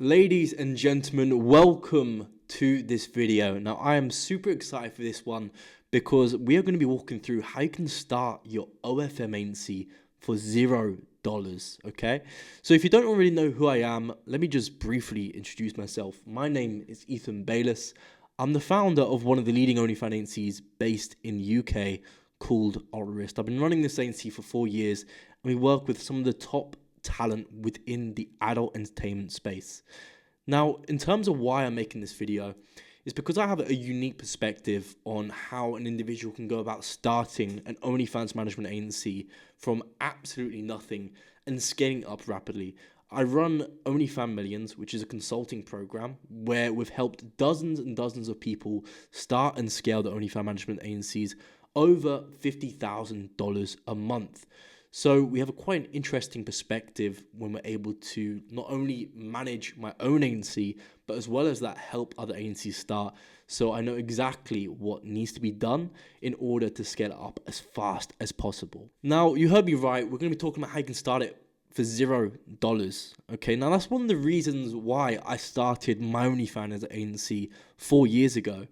Ladies and gentlemen, welcome to this video. Now, I am super excited for this one because we are going to be walking through how you can start your OFM agency for $0. Okay, so if you don't already know who I am, let me just briefly introduce myself. My name is Ethan Bayless. I'm the founder of one of the leading OnlyFans agencies based in the UK called Alt. I've been running this agency for 4 years, and we work with some of the top talent within the adult entertainment space. Now, in terms of why I'm making this video, is because I have a unique perspective on how an individual can go about starting an OnlyFans management agency from absolutely nothing and scaling up rapidly. I run OnlyFans Millions, which is a consulting program where we've helped dozens and dozens of people start and scale their OnlyFans management agencies over $50,000 a month. So we have a quite an interesting perspective when we're able to not only manage my own agency, but as well as that help other agencies start. So I know exactly what needs to be done in order to scale it up as fast as possible. Now, you heard me right. We're going to be talking about how you can start it for $0. Okay, now that's one of the reasons why I started my OnlyFans agency 4 years ago,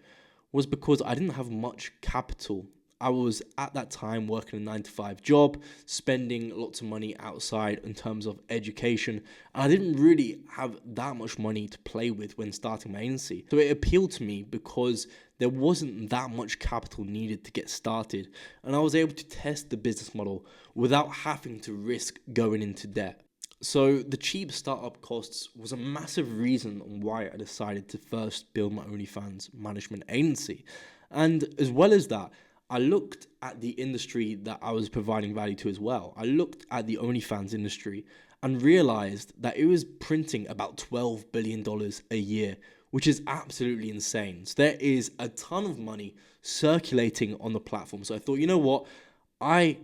was because I didn't have much capital. I was at that time working a 9-to-5 job, spending lots of money outside in terms of education, and I didn't really have that much money to play with when starting my agency. So it appealed to me because there wasn't that much capital needed to get started, and I was able to test the business model without having to risk going into debt. So the cheap startup costs was a massive reason on why I decided to first build my OnlyFans management agency. And as well as that, I looked at the industry that I was providing value to as well. I looked at the OnlyFans industry and realized that it was printing about $12 billion a year, which is absolutely insane. So there is a ton of money circulating on the platform. So I thought, you know what? I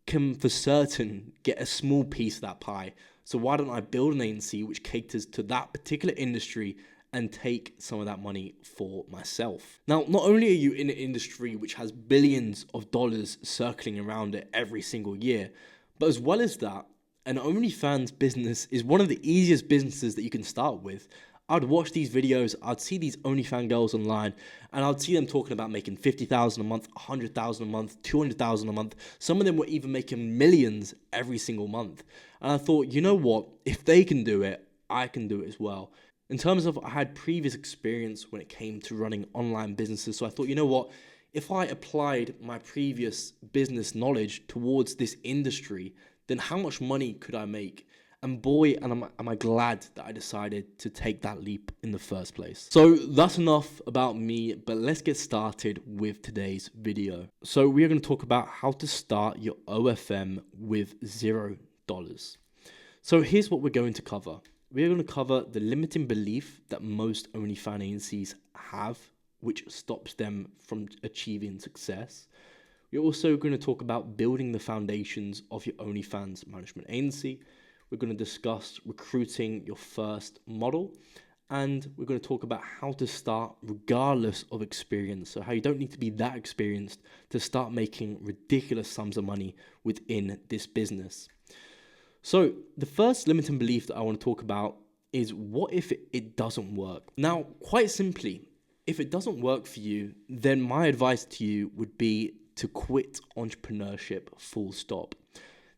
can for certain get a small piece of that pie. So why don't I build an agency which caters to that particular industry and take some of that money for myself. Now, not only are you in an industry which has billions of dollars circling around it every single year, but as well as that, an OnlyFans business is one of the easiest businesses that you can start with. I'd watch these videos, I'd see these OnlyFans girls online, and I'd see them talking about making $50,000 a month, $100,000 a month, $200,000 a month. Some of them were even making millions every single month. And I thought, you know what? If they can do it, I can do it as well. In terms of, I had previous experience when it came to running online businesses. So I thought, you know what, if I applied my previous business knowledge towards this industry, then how much money could I make? And boy, am I glad that I decided to take that leap in the first place. So that's enough about me, but let's get started with today's video. So we are going to talk about how to start your OFM with $0. So here's what we're going to cover. We're going to cover the limiting belief that most OnlyFans agencies have, which stops them from achieving success. We're also going to talk about building the foundations of your OnlyFans management agency. We're going to discuss recruiting your first model. And we're going to talk about how to start regardless of experience. So how you don't need to be that experienced to start making ridiculous sums of money within this business. So the first limiting belief that I want to talk about is, what if it doesn't work? Now, quite simply, if it doesn't work for you, then my advice to you would be to quit entrepreneurship, full stop.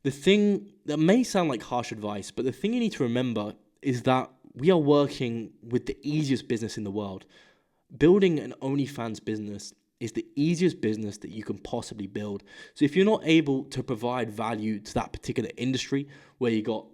The thing that may sound like harsh advice, but the thing you need to remember is that we are working with the easiest business in the world. Building an OnlyFans business is the easiest business that you can possibly build. So if you're not able to provide value to that particular industry where you got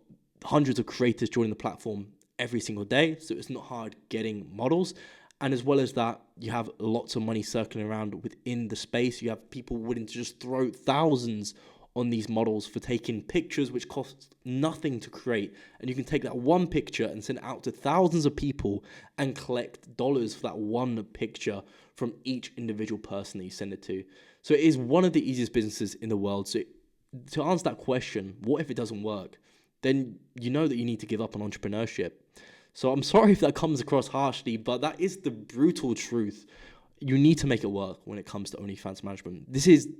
hundreds of creators joining the platform every single day, so it's not hard getting models, and as well as that, you have lots of money circling around within the space. You have people willing to just throw thousands on these models for taking pictures which cost nothing to create, and you can take that one picture and send it out to thousands of people and collect dollars for that one picture from each individual person that you send it to. So it is one of the easiest businesses in the world. So to answer that question, what if it doesn't work? Then you know that you need to give up on entrepreneurship. So I'm sorry if that comes across harshly, but that is the brutal truth. You need to make it work when it comes to OnlyFans management.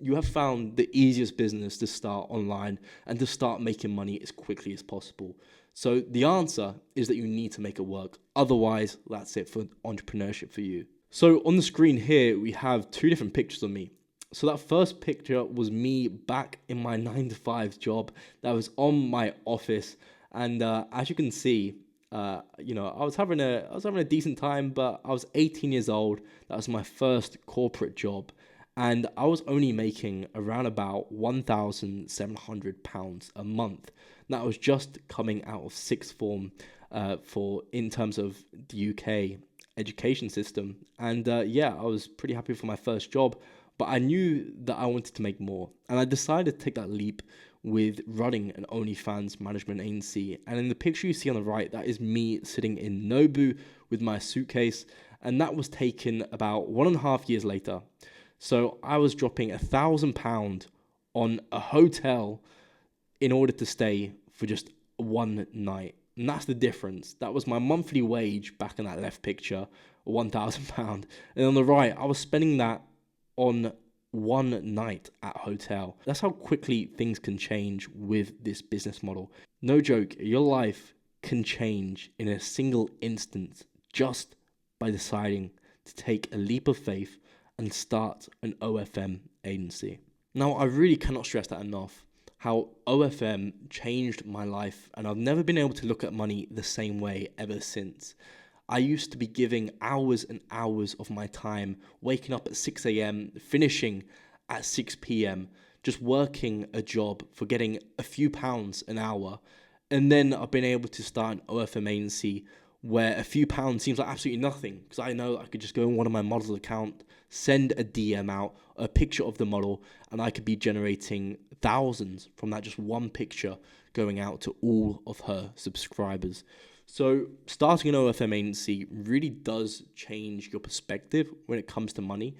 You have found the easiest business to start online and to start making money as quickly as possible. So the answer is that you need to make it work. Otherwise, that's it for entrepreneurship for you. So on the screen here, we have two different pictures of me. So that first picture was me back in my 9-to-5 job. That was on my office. And as you can see, I was having a decent time, but I was 18 years old. That was my first corporate job. And I was only making around about £1,700 a month. That was just coming out of sixth form in terms of the UK education system. And I was pretty happy for my first job, but I knew that I wanted to make more. And I decided to take that leap with running an OnlyFans management agency. And in the picture you see on the right, that is me sitting in Nobu with my suitcase. And that was taken about 1.5 years later. So I was dropping £1,000 on a hotel in order to stay for just one night. And that's the difference. That was my monthly wage back in that left picture, £1,000. And on the right, I was spending that on one night at hotel. That's how quickly things can change with this business model. No joke, your life can change in a single instance just by deciding to take a leap of faith and start an OFM agency. Now, I really cannot stress that enough, how OFM changed my life, and I've never been able to look at money the same way ever since. I used to be giving hours and hours of my time, waking up at 6 a.m., finishing at 6 p.m., just working a job for getting a few pounds an hour. And then I've been able to start an OFM agency where a few pounds seems like absolutely nothing, because I know I could just go on one of my models' account, send a DM out, a picture of the model, and I could be generating thousands from that just one picture going out to all of her subscribers. So starting an OFM agency really does change your perspective when it comes to money,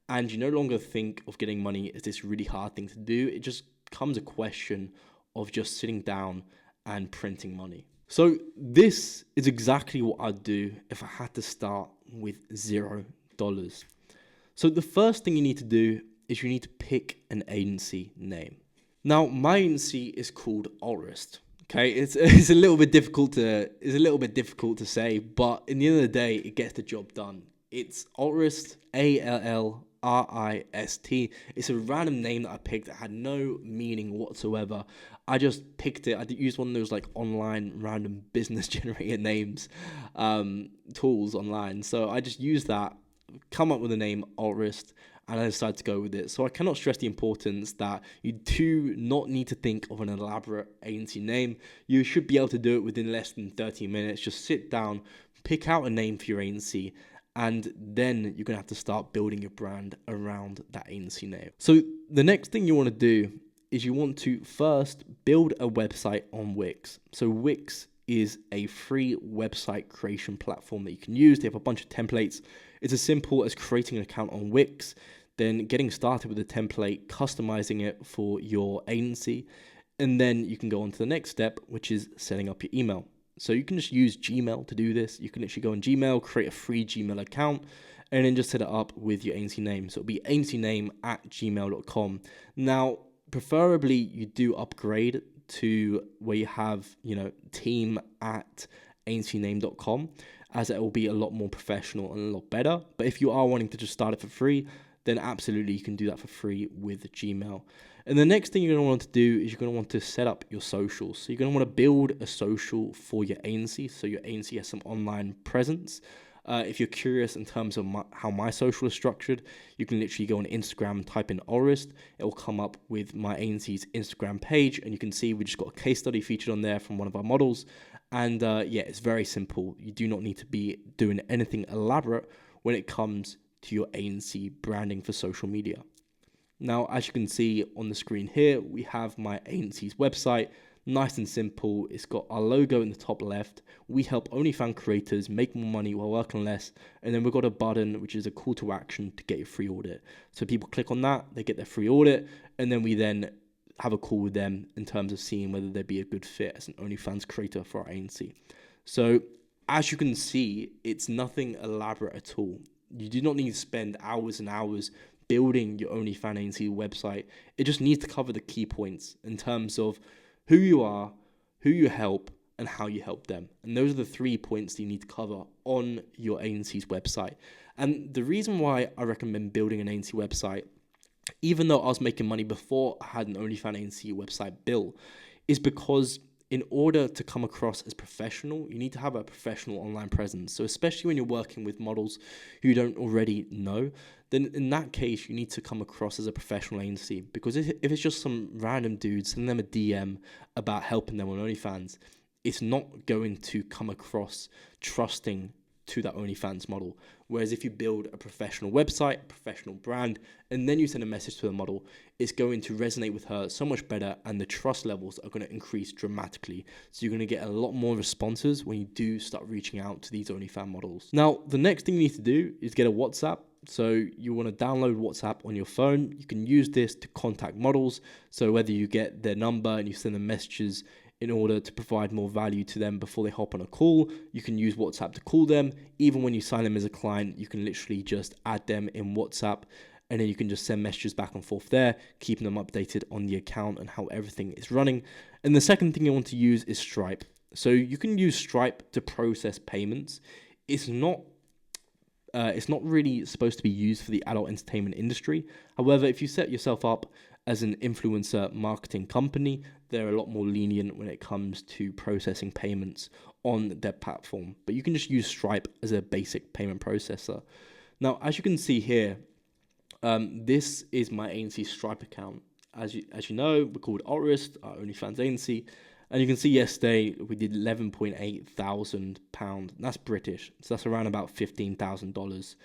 and you no longer think of getting money as this really hard thing to do. It just becomes a question of just sitting down and printing money. So this is exactly what I'd do if I had to start with $0. So the first thing you need to do is you need to pick an agency name. Now, my agency is called Altrist. Okay, it's a little bit difficult to say, but in the end of the day, it gets the job done. It's Altrist, Allrist. It's a random name that I picked that had no meaning whatsoever. I just picked it. I used one of those like online random business generator names, tools online. So I just used that, come up with the name Altrist, and I decided to go with it. So I cannot stress the importance that you do not need to think of an elaborate agency name. You should be able to do it within less than 30 minutes. Just sit down, pick out a name for your agency, and then you're going to have to start building your brand around that agency name. So the next thing you want to do is you want to first build a website on Wix. So Wix is a free website creation platform that you can use. They have a bunch of templates. It's as simple as creating an account on Wix, then getting started with the template, customizing it for your agency, and then you can go on to the next step, which is setting up your email. So you can just use Gmail to do this. You can actually go on Gmail, create a free Gmail account, and then just set it up with your agency name. So it'll be agencyname@gmail.com. Now, preferably you do upgrade to where you have, team@agencyname.com, as it will be a lot more professional and a lot better. But if you are wanting to just start it for free, then absolutely you can do that for free with Gmail. And the next thing you're going to want to do is you're going to want to set up your socials. So you're going to want to build a social for your agency, so your agency has some online presence. If you're curious in terms of how my social is structured, you can literally go on Instagram, type in Altrist. It will come up with my agency's Instagram page, and you can see we just got a case study featured on there from one of our models. And it's very simple. You do not need to be doing anything elaborate when it comes to your agency branding for social media. Now, as you can see on the screen here, we have my agency's website. Nice and simple. It's got our logo in the top left. We help OnlyFans creators make more money while working less. And then we've got a button, which is a call to action to get your free audit. So people click on that, they get their free audit, and then we then have a call with them in terms of seeing whether they'd be a good fit as an OnlyFans creator for our agency. So as you can see, it's nothing elaborate at all. You do not need to spend hours and hours building your OnlyFans agency website. It just needs to cover the key points in terms of who you are, who you help, and how you help them. And those are the 3 points that you need to cover on your agency's website. And the reason why I recommend building an agency website, even though I was making money before I had an OnlyFans agency website built, is because in order to come across as professional, you need to have a professional online presence. So especially when you're working with models who you don't already know, then in that case, you need to come across as a professional agency. Because if it's just some random dude sending them a DM about helping them on OnlyFans, it's not going to come across trusting to that OnlyFans model. Whereas if you build a professional website, a professional brand, and then you send a message to the model, it's going to resonate with her so much better, and the trust levels are going to increase dramatically. So you're going to get a lot more responses when you do start reaching out to these OnlyFans models. Now, the next thing you need to do is get a WhatsApp. So you want to download WhatsApp on your phone. You can use this to contact models. So whether you get their number and you send them messages in order to provide more value to them before they hop on a call, you can use WhatsApp to call them. Even when you sign them as a client, you can literally just add them in WhatsApp, and then you can just send messages back and forth there, keeping them updated on the account and how everything is running. And the second thing you want to use is Stripe. So you can use Stripe to process payments. It's not really supposed to be used for the adult entertainment industry. However, if you set yourself up as an influencer marketing company, they're a lot more lenient when it comes to processing payments on their platform. But you can just use Stripe as a basic payment processor. Now, as you can see here, this is my agency Stripe account. As you know, we're called Artist, our OnlyFans agency. And you can see yesterday we did £11.8 thousand. That's British. So that's around about $15,000,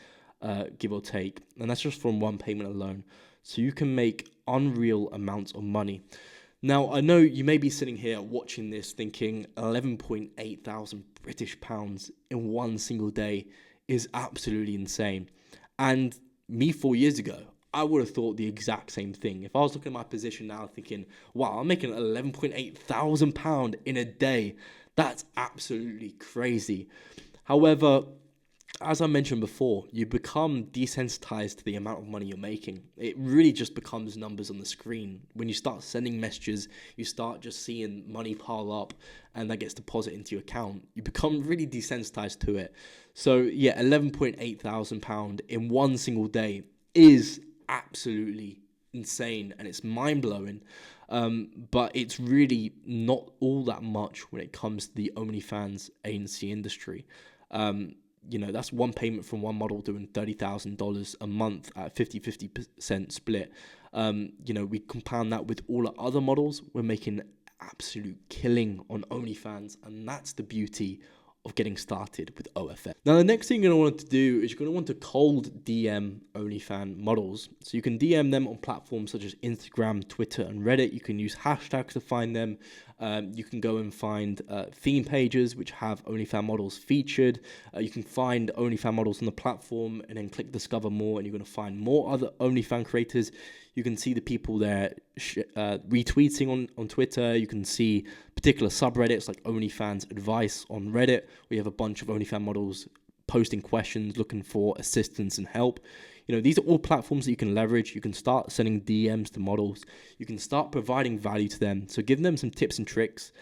give or take. And that's just from one payment alone. So you can make unreal amounts of money. Now, I know you may be sitting here watching this thinking 11.8 thousand British pounds in one single day is absolutely insane. And me 4 years ago, I would have thought the exact same thing. If I was looking at my position now thinking, wow, I'm making 11.8 thousand pounds in a day, that's absolutely crazy. However, as I mentioned before, you become desensitized to the amount of money you're making. It really just becomes numbers on the screen. When you start sending messages, you start just seeing money pile up and that gets deposited into your account. You become really desensitized to it. So yeah, 11.8 thousand pound in one single day is absolutely insane and it's mind-blowing. But it's really not all that much when it comes to the OnlyFans agency industry. That's one payment from one model doing $30,000 a month at 50% split. We compound that with all our other models. We're making absolute killing on OnlyFans, and that's the beauty of getting started with OFM. Now, the next thing you're going to want to do is you're going to want to cold DM OnlyFans models. So you can DM them on platforms such as Instagram, Twitter, and Reddit. You can use hashtags to find them. You can go and find theme pages which have OnlyFans models featured. You can find OnlyFans models on the platform and then click Discover More, and you're going to find more other OnlyFans creators. You can see the people there retweeting on Twitter. You can see particular subreddits like OnlyFans Advice on Reddit. We have a bunch of OnlyFans models posting questions, looking for assistance and help. These are all platforms that you can leverage. You can start sending DMs to models. You can start providing value to them. So give them some tips and tricks.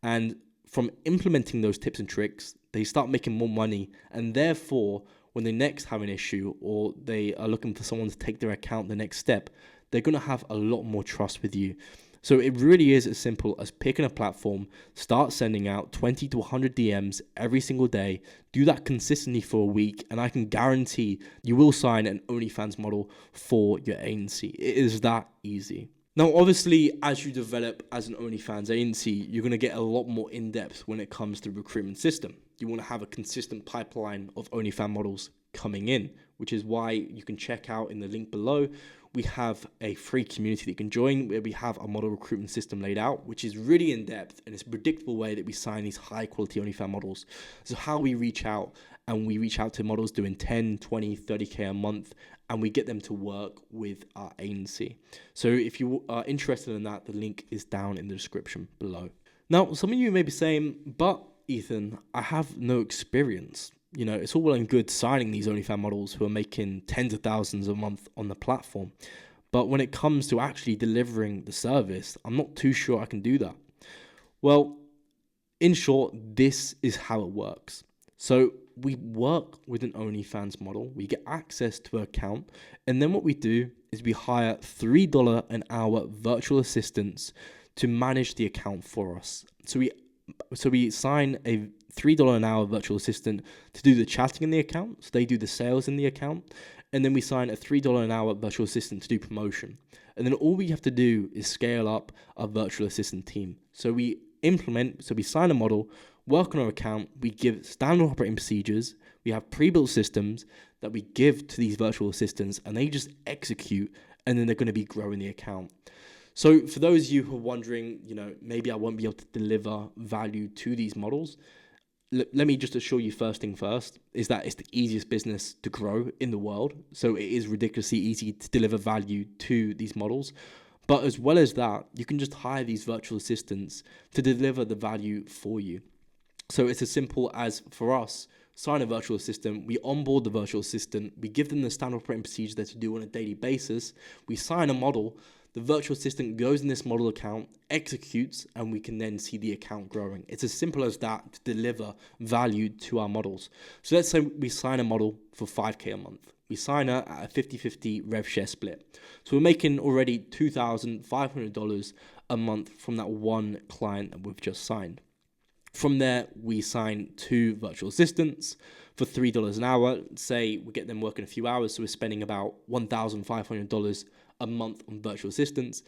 And from implementing those tips and tricks, they start making more money. And therefore, when they next have an issue or they are looking for someone to take their account the next step, they're going to have a lot more trust with you. So it really is as simple as picking a platform, start sending out 20 to 100 DMs every single day, do that consistently for a week, and I can guarantee you will sign an OnlyFans model for your agency. It is that easy. Now, obviously, as you develop as an OnlyFans agency, you're going to get a lot more in-depth when it comes to the recruitment system. You want to have a consistent pipeline of OnlyFans models coming in, which is why you can check out in the link below. We have a free community that you can join where we have our model recruitment system laid out, which is really in depth and it's a predictable way that we sign these high quality OnlyFans models. So how we reach out, and we reach out to models doing 10, 20, 30K a month, and we get them to work with our agency. So if you are interested in that, the link is down in the description below. Now, some of you may be saying, but Ethan, I have no experience. It's all well and good signing these OnlyFans models who are making tens of thousands a month on the platform. But when it comes to actually delivering the service, I'm not too sure I can do that. Well, in short, this is how it works. So we work with an OnlyFans model, we get access to an account, and then what we do is we hire $3 an hour virtual assistants to manage the account for us. So we sign a $3 an hour virtual assistant to do the chatting in the account, so they do the sales in the account, and then we sign a $3 an hour virtual assistant to do promotion. And then all we have to do is scale up our virtual assistant team. So we sign a model, work on our account, we give standard operating procedures, we have pre-built systems that we give to these virtual assistants, and they just execute, and then they're going to be growing the account. So for those of you who are wondering, maybe I won't be able to deliver value to these models, let me just assure you first thing first, is that it's the easiest business to grow in the world. So it is ridiculously easy to deliver value to these models. But as well as that, you can just hire these virtual assistants to deliver the value for you. So it's as simple as, for us, sign a virtual assistant, we onboard the virtual assistant, we give them the standard operating procedures that to do on a daily basis, we sign a model, the virtual assistant goes in this model account, executes, and we can then see the account growing. It's as simple as that to deliver value to our models. So let's say we sign a model for $5K a month. We sign her at a 50-50 rev share split. So we're making already $2,500 a month from that one client that we've just signed. From there, we sign 2 virtual assistants for $3 an hour. Say we get them working a few hours, so we're spending about $1,500 a month on virtual assistants.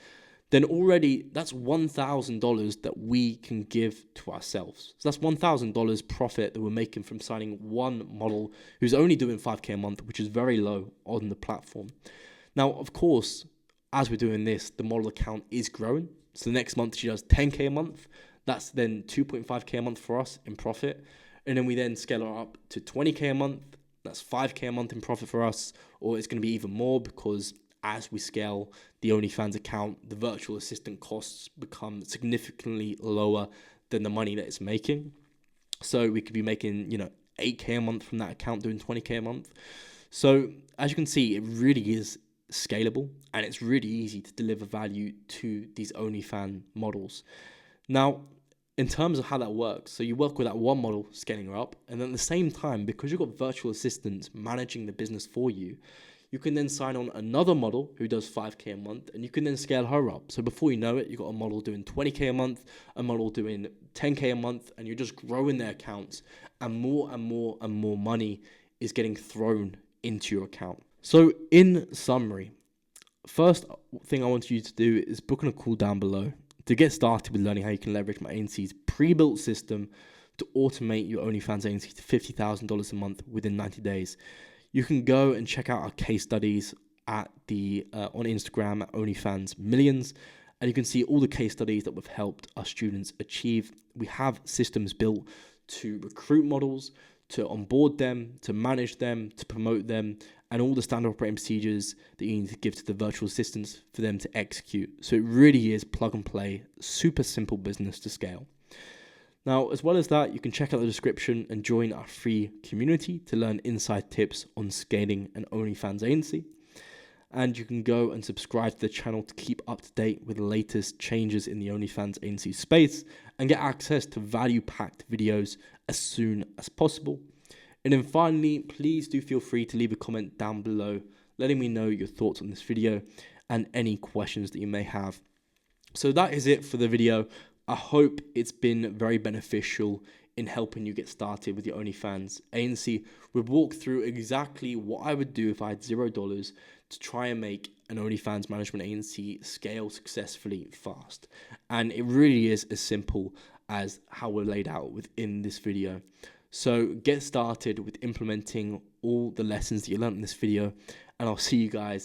Then already that's $1,000 that we can give to ourselves. So that's $1,000 profit that we're making from signing one model who's only doing $5K a month, which is very low on the platform. Now, of course, as we're doing this, the model account is growing. So the next month she does $10K a month. That's then $2.5K a month for us in profit. And then we then scale her up to $20K a month. That's $5K a month in profit for us. Or it's going to be even more, because as we scale the OnlyFans account, the virtual assistant costs become significantly lower than the money that it's making. So we could be making, $8K a month from that account, doing $20K a month. So as you can see, it really is scalable, and it's really easy to deliver value to these OnlyFans models. Now, in terms of how that works, so you work with that one model, scaling her up, and then at the same time, because you've got virtual assistants managing the business for you, you can then sign on another model who does $5K a month, and you can then scale her up. So before you know it, you've got a model doing $20K a month, a model doing $10K a month, and you're just growing their accounts, and more and more and more money is getting thrown into your account. So in summary, first thing I want you to do is book on a call down below to get started with learning how you can leverage my agency's pre-built system to automate your OnlyFans agency to $50,000 a month within 90 days. You can go and check out our case studies at on Instagram at OnlyFans Millions, and you can see all the case studies that we've helped our students achieve. We have systems built to recruit models, to onboard them, to manage them, to promote them, and all the standard operating procedures that you need to give to the virtual assistants for them to execute. So it really is plug and play, super simple business to scale. Now, as well as that, you can check out the description and join our free community to learn inside tips on scaling an OnlyFans agency. And you can go and subscribe to the channel to keep up to date with the latest changes in the OnlyFans agency space and get access to value-packed videos as soon as possible. And then finally, please do feel free to leave a comment down below letting me know your thoughts on this video and any questions that you may have. So that is it for the video. I hope it's been very beneficial in helping you get started with your OnlyFans agency. We've walked through exactly what I would do if I had $0 to try and make an OnlyFans management agency scale successfully fast. And it really is as simple as how we're laid out within this video. So get started with implementing all the lessons that you learned in this video, and I'll see you guys